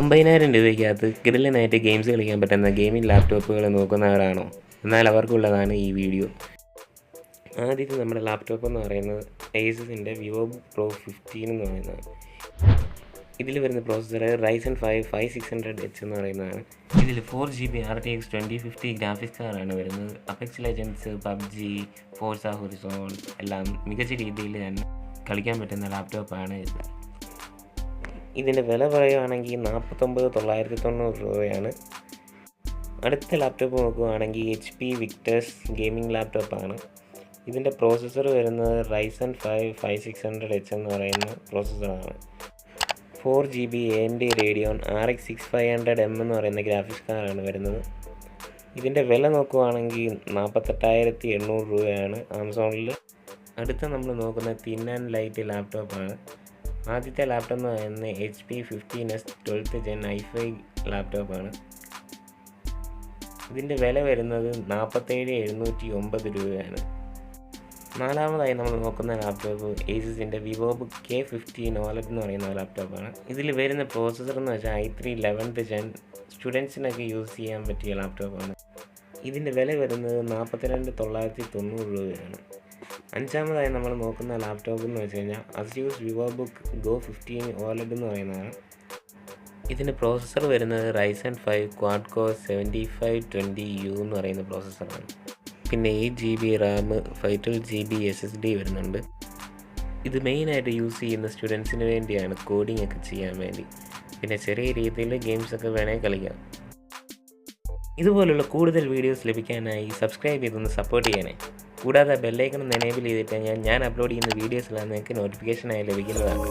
50,000 രൂപയ്ക്കകത്ത് കിടിലനായിട്ട് games കളിക്കാൻ പറ്റുന്ന gaming ലാപ്ടോപ്പുകൾ നോക്കുന്നവരാണോ? എന്നാൽ അവർക്കുള്ളതാണ് ഈ വീഡിയോ. ആദ്യത്തെ നമ്മുടെ ലാപ്ടോപ്പ് എന്ന് പറയുന്നത് ഏസസിൻ്റെ വിവോബുക്ക് പ്രോ 15 എന്ന് പറയുന്നതാണ്. ഇതിൽ വരുന്ന പ്രോസസ്സർ Ryzen 5 5600H എന്ന് പറയുന്നതാണ്. ഇതിൽ 4GB RTX 2050 ഗ്രാഫിക്സ് കാർഡാണ് വരുന്നത്. Apex legends, PUBG, Forza Horizon എല്ലാം മികച്ച രീതിയിൽ തന്നെ കളിക്കാൻ പറ്റുന്ന ലാപ്ടോപ്പാണ് ഇത്. ഇതിൻ്റെ വില പറയുകയാണെങ്കിൽ 49,990 രൂപയാണ്. അടുത്ത ലാപ്ടോപ്പ് നോക്കുകയാണെങ്കിൽ HP വിക്ടേഴ്സ് ഗെയിമിംഗ് ലാപ്ടോപ്പാണ്. ഇതിൻ്റെ പ്രോസസ്സർ വരുന്നത് Ryzen 5 5600H എന്ന് പറയുന്ന പ്രോസസ്സറാണ്. 4GB AMD Radeon RX 6500M എന്ന് പറയുന്ന ഗ്രാഫിക്സ് കാർഡാണ് വരുന്നത്. ഇതിൻ്റെ വില നോക്കുകയാണെങ്കിൽ 48,800 രൂപയാണ് ആമസോണിൽ. അടുത്ത നമ്മൾ നോക്കുന്ന തിൻ ആൻഡ് ലൈറ്റ് ലാപ്ടോപ്പാണ്. ആദ്യത്തെ ലാപ്ടോപ്പ് എന്ന് പറയുന്നത് HP 15S 12th Gen i5 ലാപ്ടോപ്പാണ്. ഇതിൻ്റെ വില വരുന്നത് 47,709 രൂപയാണ്. നാലാമതായി നമ്മൾ നോക്കുന്ന ലാപ്ടോപ്പ് ഏസസിൻ്റെ വിവോബുക്ക് K15 OLED എന്ന് പറയുന്ന ലാപ്ടോപ്പാണ്. ഇതിൽ വരുന്ന പ്രോസസ്സർ എന്ന് വെച്ചാൽ i3 11th Gen സ്റ്റുഡൻസിനൊക്കെ യൂസ് ചെയ്യാൻ പറ്റിയ ലാപ്ടോപ്പാണ്. ഇതിൻ്റെ വില വരുന്നത് 42,990 രൂപയാണ്. അഞ്ചാമതായി നമ്മൾ നോക്കുന്ന ലാപ്ടോപ്പ് എന്ന് വെച്ച് കഴിഞ്ഞാൽ ASUS വിവോബുക്ക് Go 15 OLED എന്ന് പറയുന്നതാണ്. ഇതിൻ്റെ പ്രോസസ്സർ വരുന്നത് Ryzen 5 Quad Core 7520U എന്ന് പറയുന്ന പ്രോസസ്സറാണ്. പിന്നെ 8GB RAM 512GB SSD വരുന്നുണ്ട്. ഇത് മെയിനായിട്ട് യൂസ് ചെയ്യുന്ന സ്റ്റുഡൻസിന് വേണ്ടിയാണ്, കോഡിംഗ് ഒക്കെ ചെയ്യാൻ വേണ്ടി. പിന്നെ ചെറിയ രീതിയിൽ ഗെയിംസൊക്കെ വേണമെങ്കിൽ കളിക്കാം. ഇതുപോലുള്ള കൂടുതൽ വീഡിയോസ് ലഭിക്കാനായി സബ്സ്ക്രൈബ് ചെയ്തൊന്ന് സപ്പോർട്ട് ചെയ്യണേ. കൂടാതെ ബെല്ലൈക്കൺ ഒന്ന് എനേബിൾ ചെയ്തിട്ട് ഞാൻ അപ്ലോഡ് ചെയ്യുന്ന വീഡിയോസെല്ലാം നിങ്ങൾക്ക് നോട്ടിഫിക്കേഷനായി ലഭിക്കുന്നതാണ്.